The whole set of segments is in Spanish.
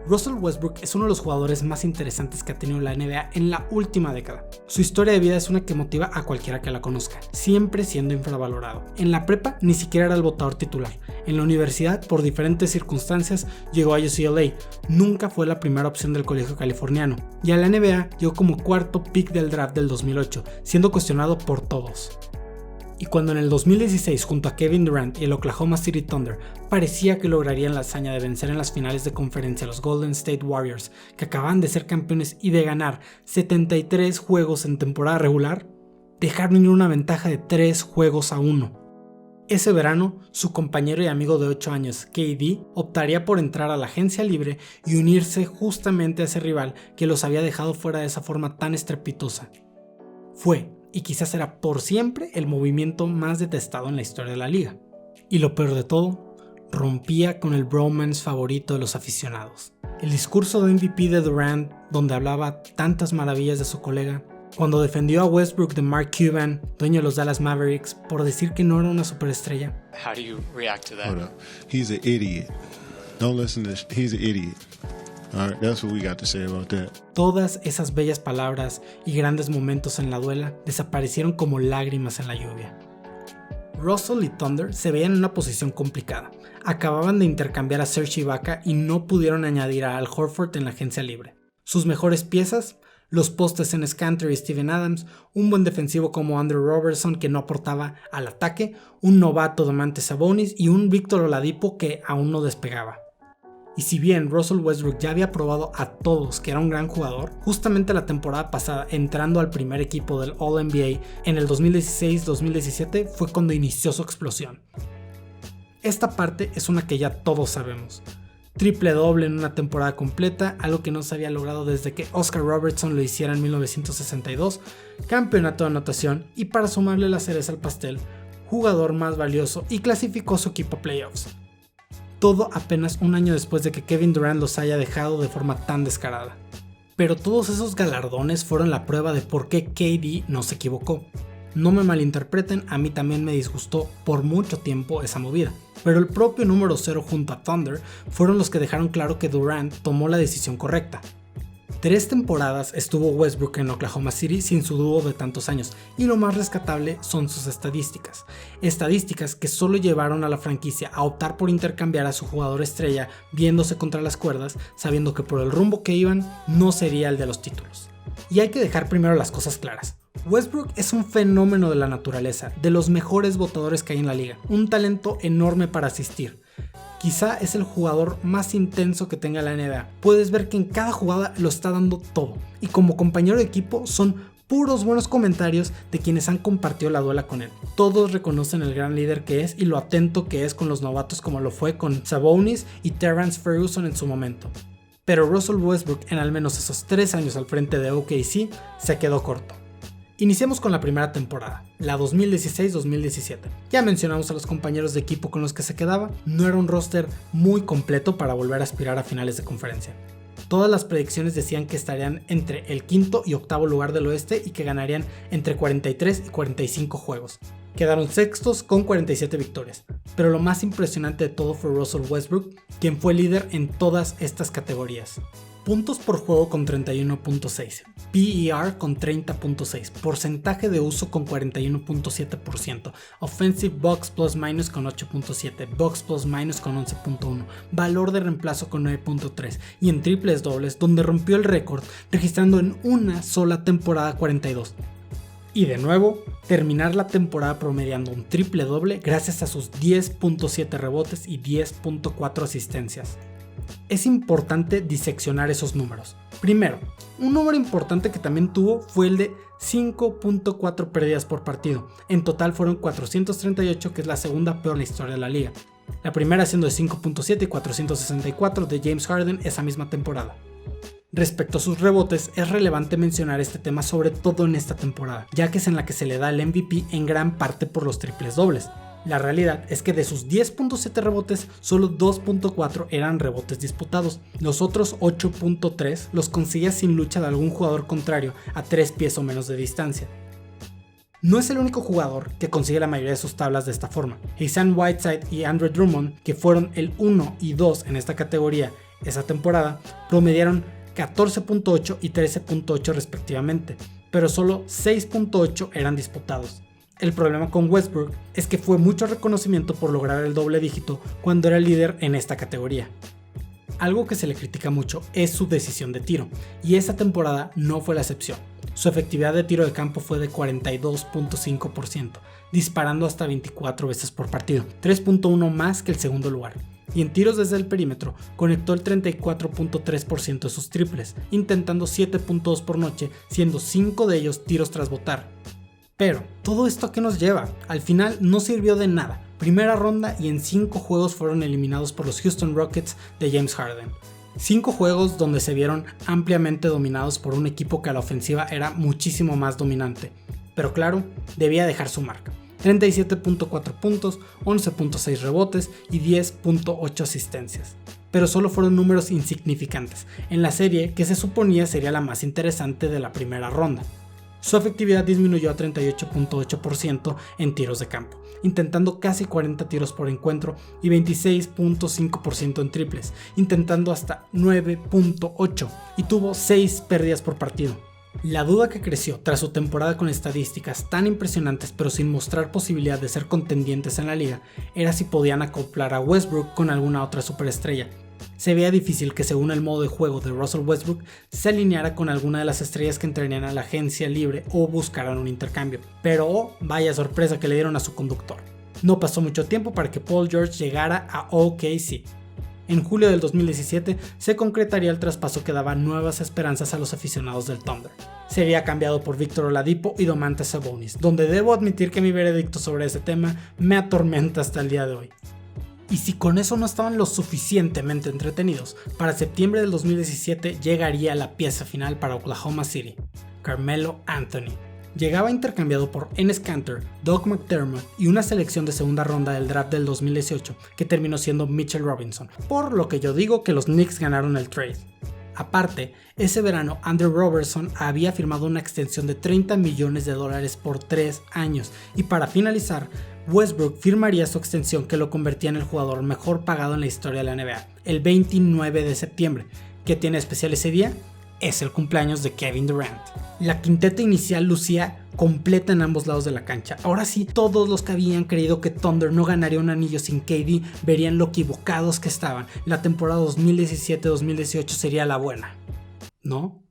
Russell Westbrook es uno de los jugadores más interesantes que ha tenido la NBA en la última década. Su historia de vida es una que motiva a cualquiera que la conozca, siempre siendo infravalorado. En la prepa ni siquiera era el votador titular. En la universidad, por diferentes circunstancias, llegó a UCLA. Nunca fue la primera opción del colegio californiano. Y a la NBA llegó como cuarto pick del draft del 2008, siendo cuestionado por todos. Y cuando en el 2016 junto a Kevin Durant y el Oklahoma City Thunder parecía que lograrían la hazaña de vencer en las finales de conferencia a los Golden State Warriors, que acababan de ser campeones y de ganar 73 juegos en temporada regular, dejaron ir una ventaja de 3-1. Ese verano, su compañero y amigo de 8 años, KD, optaría por entrar a la agencia libre y unirse justamente a ese rival que los había dejado fuera de esa forma tan estrepitosa. Fue, y quizás será por siempre, el movimiento más detestado en la historia de la liga. Y lo peor de todo, rompía con el bromance favorito de los aficionados. El discurso de MVP de Durant, donde hablaba tantas maravillas de su colega, cuando defendió a Westbrook de Mark Cuban, dueño de los Dallas Mavericks, por decir que no era una superestrella. How do you react to that? Hold up. He's an idiot. Don't listen to this. He's an idiot. All right, that's what we got to say about that. Todas esas bellas palabras y grandes momentos en la duela desaparecieron como lágrimas en la lluvia. Russell y Thunder se veían en una posición complicada. Acababan de intercambiar a Serge Ibaka y no pudieron añadir a Al Horford en la agencia libre. Sus mejores piezas, los postes en Scanter y Steven Adams, un buen defensivo como Andrew Robertson que no aportaba al ataque, un novato Domantas Sabonis y un Victor Oladipo que aún no despegaba. Y si bien Russell Westbrook ya había probado a todos que era un gran jugador, justamente la temporada pasada entrando al primer equipo del All-NBA en el 2016-2017 fue cuando inició su explosión. Esta parte es una que ya todos sabemos. Triple doble en una temporada completa, algo que no se había logrado desde que Oscar Robertson lo hiciera en 1962, campeonato de anotación y para sumarle la cereza al pastel, jugador más valioso y clasificó su equipo a playoffs. Todo apenas un año después de que Kevin Durant los haya dejado de forma tan descarada. Pero todos esos galardones fueron la prueba de por qué KD no se equivocó. No me malinterpreten, a mí también me disgustó por mucho tiempo esa movida. Pero el propio número 0 junto a Thunder fueron los que dejaron claro que Durant tomó la decisión correcta. 3 temporadas estuvo Westbrook en Oklahoma City sin su dúo de tantos años, y lo más rescatable son sus estadísticas. Estadísticas que solo llevaron a la franquicia a optar por intercambiar a su jugador estrella viéndose contra las cuerdas, sabiendo que por el rumbo que iban no sería el de los títulos. Y hay que dejar primero las cosas claras. Westbrook es un fenómeno de la naturaleza, de los mejores botadores que hay en la liga, un talento enorme para asistir. Quizá es el jugador más intenso que tenga la NBA. Puedes ver que en cada jugada lo está dando todo. Y como compañero de equipo son puros buenos comentarios de quienes han compartido la duela con él. Todos reconocen el gran líder que es y lo atento que es con los novatos como lo fue con Sabonis y Terrence Ferguson en su momento. Pero Russell Westbrook en al menos esos 3 años al frente de OKC se quedó corto. Iniciemos con la primera temporada, la 2016-2017. Ya mencionamos a los compañeros de equipo con los que se quedaba, no era un roster muy completo para volver a aspirar a finales de conferencia. Todas las predicciones decían que estarían entre el quinto y octavo lugar del oeste y que ganarían entre 43 y 45 juegos. Quedaron sextos con 47 victorias, pero lo más impresionante de todo fue Russell Westbrook, quien fue líder en todas estas categorías. Puntos por juego con 31.6, PER con 30.6, porcentaje de uso con 41.7%, Offensive Box Plus Minus con 8.7, Box Plus Minus con 11.1, valor de reemplazo con 9.3 y en triples dobles donde rompió el récord registrando en una sola temporada 42. Y de nuevo, terminar la temporada promediando un triple doble gracias a sus 10.7 rebotes y 10.4 asistencias. Es importante diseccionar esos números. Primero, un número importante que también tuvo fue el de 5.4 pérdidas por partido. En total fueron 438, que es la segunda peor en la historia de la liga. La primera siendo de 5.7 y 464 de James Harden esa misma temporada. Respecto a sus rebotes, es relevante mencionar este tema sobre todo en esta temporada, ya que es en la que se le da el MVP en gran parte por los triples dobles. La realidad es que de sus 10.7 rebotes, solo 2.4 eran rebotes disputados. Los otros 8.3 los conseguía sin lucha de algún jugador contrario a 3 pies o menos de distancia. No es el único jugador que consigue la mayoría de sus tablas de esta forma. Hassan Whiteside y Andre Drummond, que fueron el 1 y 2 en esta categoría Esa temporada promediaron 14.8 y 13.8 respectivamente, pero solo 6.8 eran disputados. El problema con Westbrook es que fue mucho reconocimiento por lograr el doble dígito cuando era el líder en esta categoría. Algo que se le critica mucho es su decisión de tiro, y esta temporada no fue la excepción. Su efectividad de tiro de campo fue de 42.5%, disparando hasta 24 veces por partido, 3.1 más que el segundo lugar. Y en tiros desde el perímetro, conectó el 34.3% de sus triples, intentando 7.2 por noche, siendo 5 de ellos tiros tras botar. Pero, ¿todo esto a qué nos lleva? Al final no sirvió de nada. Primera ronda y en 5 juegos fueron eliminados por los Houston Rockets de James Harden. 5 juegos donde se vieron ampliamente dominados por un equipo que a la ofensiva era muchísimo más dominante. Pero claro, debía dejar su marca. 37.4 puntos, 11.6 rebotes y 10.8 asistencias. Pero solo fueron números insignificantes en la serie que se suponía sería la más interesante de la primera ronda. Su efectividad disminuyó a 38.8% en tiros de campo, intentando casi 40 tiros por encuentro y 26.5% en triples, intentando hasta 9.8 y tuvo 6 pérdidas por partido. La duda que creció tras su temporada con estadísticas tan impresionantes pero sin mostrar posibilidad de ser contendientes en la liga era si podían acoplar a Westbrook con alguna otra superestrella. Se veía difícil que según el modo de juego de Russell Westbrook se alineara con alguna de las estrellas que entrarían a la agencia libre o buscaran un intercambio, pero vaya sorpresa que le dieron a su conductor. No pasó mucho tiempo para que Paul George llegara a OKC. En julio del 2017 se concretaría el traspaso que daba nuevas esperanzas a los aficionados del Thunder. Sería cambiado por Victor Oladipo y Domantas Sabonis, donde debo admitir que mi veredicto sobre ese tema me atormenta hasta el día de hoy. Y si con eso no estaban lo suficientemente entretenidos, para septiembre del 2017 llegaría la pieza final para Oklahoma City, Carmelo Anthony. Llegaba intercambiado por Enes Kanter, Doug McDermott y una selección de segunda ronda del draft del 2018 que terminó siendo Mitchell Robinson, por lo que yo digo que los Knicks ganaron el trade. Aparte, ese verano Andrew Robertson había firmado una extensión de $30 millones por 3 años y para finalizar, Westbrook firmaría su extensión que lo convertía en el jugador mejor pagado en la historia de la NBA, el 29 de septiembre. ¿Qué tiene especial ese día? Es el cumpleaños de Kevin Durant. La quinteta inicial lucía completa en ambos lados de la cancha. Ahora sí, todos los que habían creído que Thunder no ganaría un anillo sin KD verían lo equivocados que estaban. La temporada 2017-2018 sería la buena, ¿no?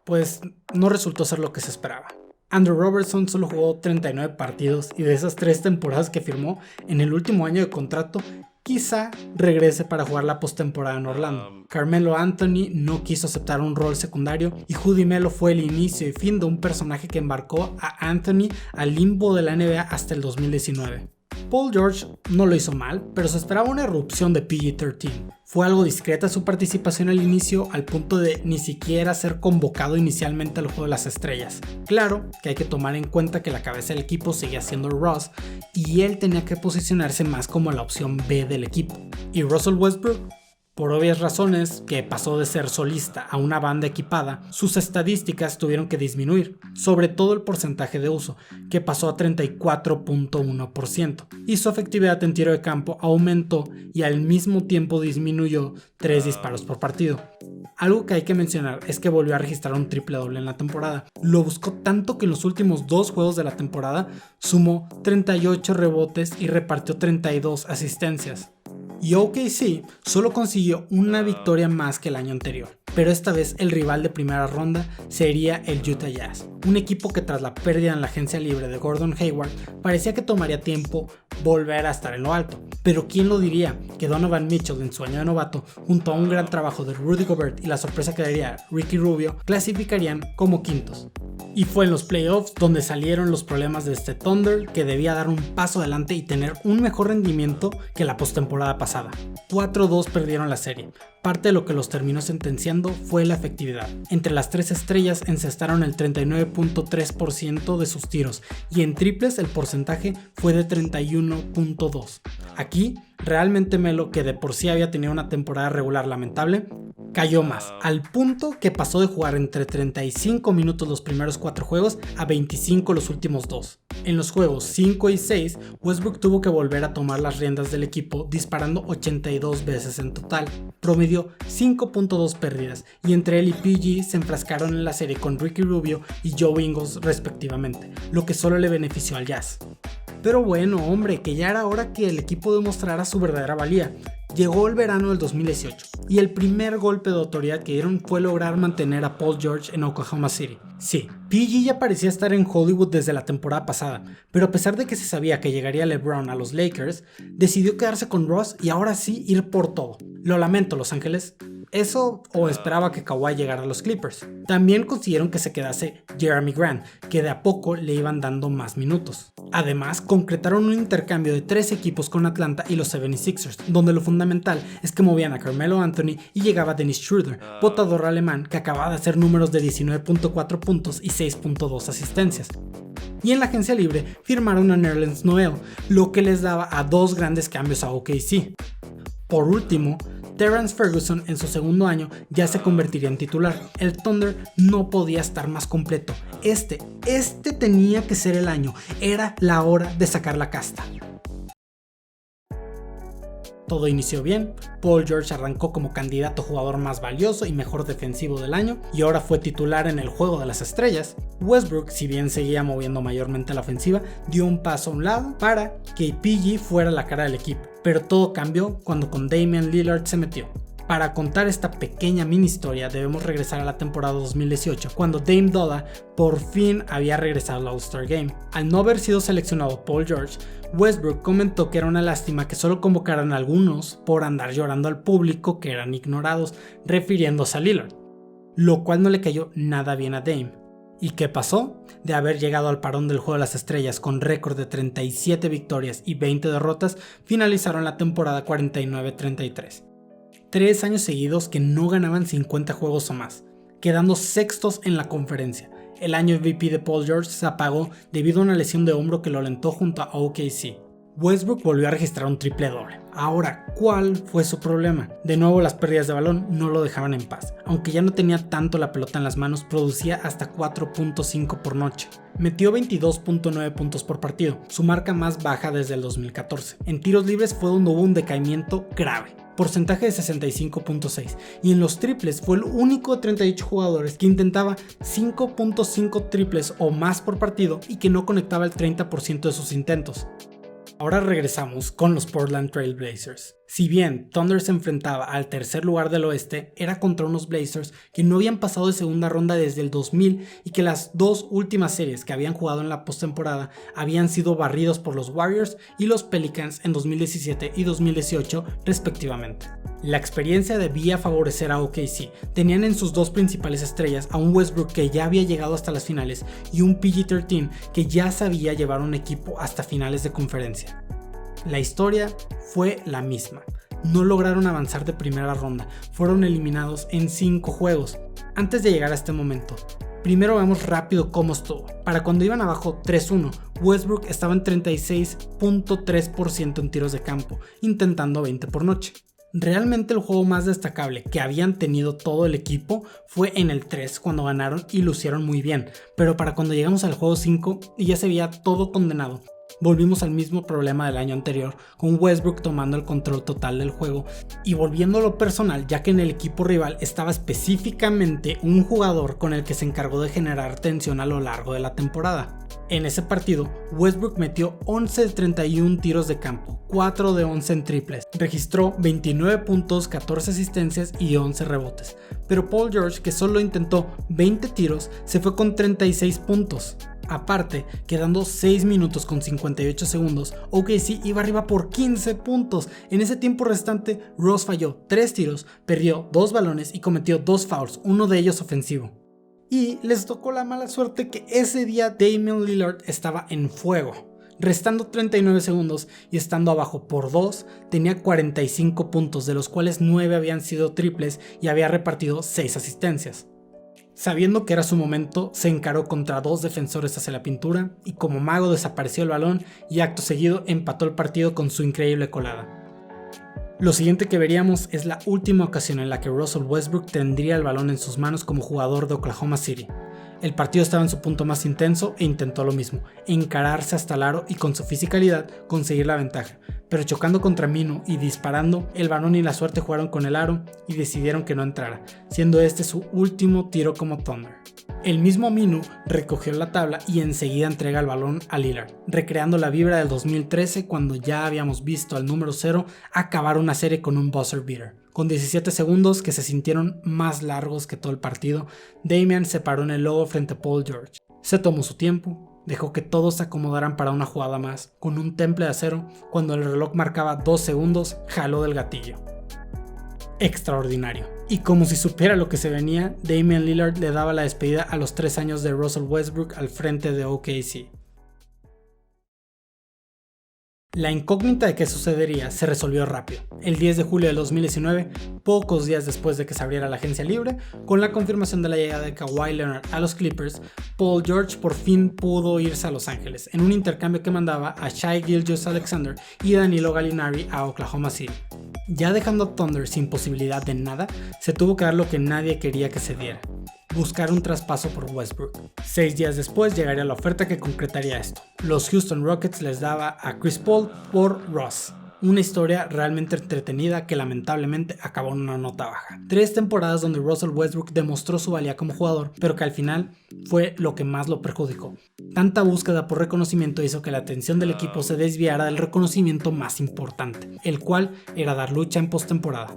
Pues no resultó ser lo que se esperaba. Andrew Robertson solo jugó 39 partidos y de esas 3 temporadas que firmó en el último año de contrato, quizá regrese para jugar la postemporada en Orlando. Carmelo Anthony no quiso aceptar un rol secundario y Judy Melo fue el inicio y fin de un personaje que embarcó a Anthony al limbo de la NBA hasta el 2019. Paul George no lo hizo mal, pero se esperaba una erupción de PG-13. Fue algo discreta su participación al inicio, al punto de ni siquiera ser convocado inicialmente al juego de las estrellas. Claro que hay que tomar en cuenta que la cabeza del equipo seguía siendo Russ y él tenía que posicionarse más como la opción B del equipo. Y Russell Westbrook, por obvias razones, que pasó de ser solista a una banda equipada, sus estadísticas tuvieron que disminuir, sobre todo el porcentaje de uso, que pasó a 34.1%, y su efectividad en tiro de campo aumentó y al mismo tiempo disminuyó 3 disparos por partido. Algo que hay que mencionar es que volvió a registrar un triple doble en la temporada. Lo buscó tanto que en los últimos 2 juegos de la temporada sumó 38 rebotes y repartió 32 asistencias. Y OKC solo consiguió una victoria más que el año anterior, pero esta vez el rival de primera ronda sería el Utah Jazz, un equipo que tras la pérdida en la agencia libre de Gordon Hayward parecía que tomaría tiempo volver a estar en lo alto. Pero quién lo diría que Donovan Mitchell en su año de novato, junto a un gran trabajo de Rudy Gobert y la sorpresa que daría Ricky Rubio, clasificarían como quintos. Y fue en los playoffs donde salieron los problemas de este Thunder, que debía dar un paso adelante y tener un mejor rendimiento que la postemporada pasada. 4-2 perdieron la serie. Parte de lo que los terminó sentenciando fue la efectividad. Entre las 3 estrellas encestaron el 39.3% de sus tiros y en triples el porcentaje fue de 31.2%. Aquí, realmente Melo, que de por sí había tenido una temporada regular lamentable, cayó más, al punto que pasó de jugar entre 35 minutos los primeros 4 juegos a 25 los últimos 2. En los juegos 5 y 6, Westbrook tuvo que volver a tomar las riendas del equipo disparando 82 veces en total, promedió 5.2 pérdidas y entre él y PG se enfrascaron en la serie con Ricky Rubio y Joe Ingles respectivamente, lo que solo le benefició al Jazz. Pero bueno, hombre, que ya era hora que el equipo demostrara su verdadera valía. Llegó el verano del 2018 y el primer golpe de autoridad que dieron fue lograr mantener a Paul George en Oklahoma City. Sí, PG ya parecía estar en Hollywood desde la temporada pasada, pero a pesar de que se sabía que llegaría LeBron a los Lakers, decidió quedarse con Russ y ahora sí ir por todo. Lo lamento, Los Ángeles. Eso o esperaba que Kawhi llegara a los Clippers. También consiguieron que se quedase Jeremy Grant, que de a poco le iban dando más minutos. Además, concretaron un intercambio de 3 equipos con Atlanta y los 76ers, donde lo fundamental es que movían a Carmelo Anthony y llegaba Dennis Schroeder, botador alemán que acababa de hacer números de 19.4 puntos y 6.2 asistencias. Y en la agencia libre firmaron a Nerlens Noel, lo que les daba a 2 grandes cambios a OKC. Por último, Terrence Ferguson en su segundo año ya se convertiría en titular. El Thunder no podía estar más completo. Este tenía que ser el año. Era la hora de sacar la casta. Todo inició bien, Paul George arrancó como candidato a jugador más valioso y mejor defensivo del año y ahora fue titular en el juego de las estrellas. Westbrook, si bien seguía moviendo mayormente la ofensiva, dio un paso a un lado para que PG fuera la cara del equipo, pero todo cambió cuando con Damian Lillard se metió. Para contar esta pequeña mini historia debemos regresar a la temporada 2018, cuando Dame Dolla por fin había regresado al All-Star Game. Al no haber sido seleccionado Paul George, Westbrook comentó que era una lástima que solo convocaran a algunos por andar llorando al público que eran ignorados, refiriéndose a Lillard, lo cual no le cayó nada bien a Dame. ¿Y qué pasó? De haber llegado al parón del Juego de las Estrellas con récord de 37 victorias y 20 derrotas, finalizaron la temporada 49-33. 3 años seguidos que no ganaban 50 juegos o más, quedando sextos en la conferencia. El año MVP de Paul George se apagó debido a una lesión de hombro que lo alentó junto a OKC. Westbrook volvió a registrar un triple doble. Ahora, ¿cuál fue su problema? De nuevo las pérdidas de balón no lo dejaban en paz. Aunque ya no tenía tanto la pelota en las manos, producía hasta 4.5 por noche. Metió 22.9 puntos por partido, su marca más baja desde el 2014. En tiros libres fue donde hubo un decaimiento grave, porcentaje de 65.6, y en los triples fue el único de 38 jugadores que intentaba 5.5 triples o más por partido y que no conectaba el 30% de sus intentos. Ahora regresamos con los Portland Trail Blazers. Si bien Thunder se enfrentaba al tercer lugar del oeste, era contra unos Blazers que no habían pasado de segunda ronda desde el 2000 y que las 2 últimas series que habían jugado en la postemporada habían sido barridos por los Warriors y los Pelicans en 2017 y 2018 respectivamente. La experiencia debía favorecer a OKC. Tenían en sus 2 principales estrellas a un Westbrook que ya había llegado hasta las finales y un PG-13 que ya sabía llevar un equipo hasta finales de conferencia. La historia fue la misma. No lograron avanzar de primera ronda, fueron eliminados en 5 juegos. Antes de llegar a este momento, primero veamos rápido cómo estuvo. Para cuando iban abajo 3-1, Westbrook estaba en 36.3% en tiros de campo, intentando 20 por noche. Realmente el juego más destacable que habían tenido todo el equipo fue en el 3 cuando ganaron y lucieron muy bien, pero para cuando llegamos al juego 5 y ya se veía todo condenado. Volvimos al mismo problema del año anterior, con Westbrook tomando el control total del juego y volviendo a lo personal, ya que en el equipo rival estaba específicamente un jugador con el que se encargó de generar tensión a lo largo de la temporada. En ese partido, Westbrook metió 11 de 31 tiros de campo, 4 de 11 en triples, registró 29 puntos, 14 asistencias y 11 rebotes, pero Paul George, que solo intentó 20 tiros, se fue con 36 puntos. Aparte, quedando 6 minutos con 58 segundos, OKC iba arriba por 15 puntos. En ese tiempo restante, Ross falló 3 tiros, perdió 2 balones y cometió 2 fouls, uno de ellos ofensivo. Y les tocó la mala suerte que ese día Damian Lillard estaba en fuego. Restando 39 segundos y estando abajo por 2, tenía 45 puntos, de los cuales 9 habían sido triples y había repartido 6 asistencias. Sabiendo que era su momento, se encaró contra 2 defensores hacia la pintura y como mago desapareció el balón y acto seguido empató el partido con su increíble colada. Lo siguiente que veríamos es la última ocasión en la que Russell Westbrook tendría el balón en sus manos como jugador de Oklahoma City. El partido estaba en su punto más intenso e intentó lo mismo, encararse hasta el aro y con su fisicalidad conseguir la ventaja, pero chocando contra Minu y disparando, el balón y la suerte jugaron con el aro y decidieron que no entrara, siendo este su último tiro como Thunder. El mismo Minu recogió la tabla y enseguida entrega el balón a Lillard, recreando la vibra del 2013 cuando ya habíamos visto al número 0 acabar una serie con un buzzer beater. Con 17 segundos que se sintieron más largos que todo el partido, Damian se paró en el logo frente a Paul George. Se tomó su tiempo, dejó que todos se acomodaran para una jugada más, con un temple de acero, cuando el reloj marcaba 2 segundos, jaló del gatillo. Extraordinario. Y como si supiera lo que se venía, Damian Lillard le daba la despedida a los 3 años de Russell Westbrook al frente de OKC. La incógnita de qué sucedería se resolvió rápido. El 10 de julio de 2019, pocos días después de que se abriera la agencia libre, con la confirmación de la llegada de Kawhi Leonard a los Clippers, Paul George por fin pudo irse a Los Ángeles, en un intercambio que mandaba a Shai Gilgeous-Alexander y Danilo Gallinari a Oklahoma City. Ya dejando a Thunder sin posibilidad de nada, se tuvo que dar lo que nadie quería que se diera: buscar un traspaso por Westbrook. 6 días después llegaría la oferta que concretaría esto. Los Houston Rockets les daba a Chris Paul por Russ. Una historia realmente entretenida que lamentablemente acabó en una nota baja. 3 temporadas donde Russell Westbrook demostró su valía como jugador, pero que al final fue lo que más lo perjudicó. Tanta búsqueda por reconocimiento hizo que la atención del equipo se desviara del reconocimiento más importante, el cual era dar lucha en postemporada.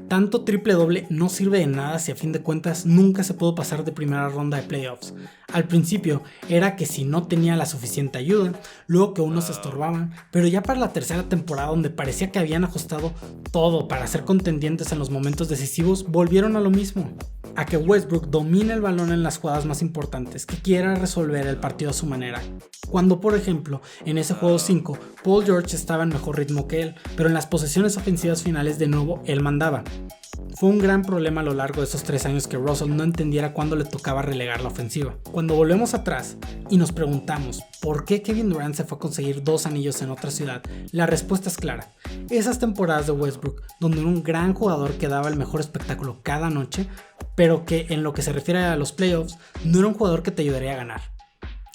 Tanto triple doble no sirve de nada si a fin de cuentas nunca se pudo pasar de primera ronda de playoffs. Al principio era que si no tenía la suficiente ayuda, luego que unos estorbaban, pero ya para la tercera temporada, donde parecía que habían ajustado todo para ser contendientes en los momentos decisivos, volvieron a lo mismo: a que Westbrook domine el balón en las jugadas más importantes, que quiera resolver el partido a su manera. Cuando, por ejemplo, en ese juego 5, Paul George estaba en mejor ritmo que él, pero en las posesiones ofensivas finales de nuevo él mandaba. Fue un gran problema a lo largo de esos 3 años que Russell no entendiera cuándo le tocaba relegar la ofensiva. Cuando volvemos atrás y nos preguntamos por qué Kevin Durant se fue a conseguir 2 anillos en otra ciudad, la respuesta es clara. Esas temporadas de Westbrook, donde era un gran jugador que daba el mejor espectáculo cada noche, pero que en lo que se refiere a los playoffs, no era un jugador que te ayudaría a ganar.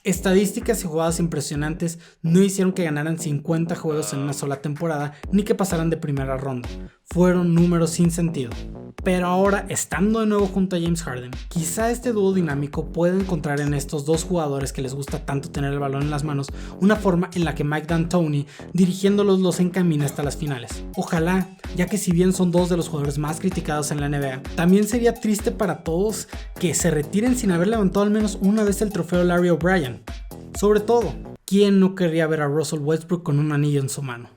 Estadísticas y jugadas impresionantes no hicieron que ganaran 50 juegos en una sola temporada ni que pasaran de primera ronda. Fueron números sin sentido. Pero ahora, estando de nuevo junto a James Harden, quizá este dúo dinámico pueda encontrar en estos dos jugadores que les gusta tanto tener el balón en las manos una forma en la que Mike D'Antoni, dirigiéndolos, los encamina hasta las finales. Ojalá, ya que si bien son dos de los jugadores más criticados en la NBA, también sería triste para todos que se retiren sin haber levantado al menos una vez el trofeo Larry O'Brien. Sobre todo, ¿quién no querría ver a Russell Westbrook con un anillo en su mano?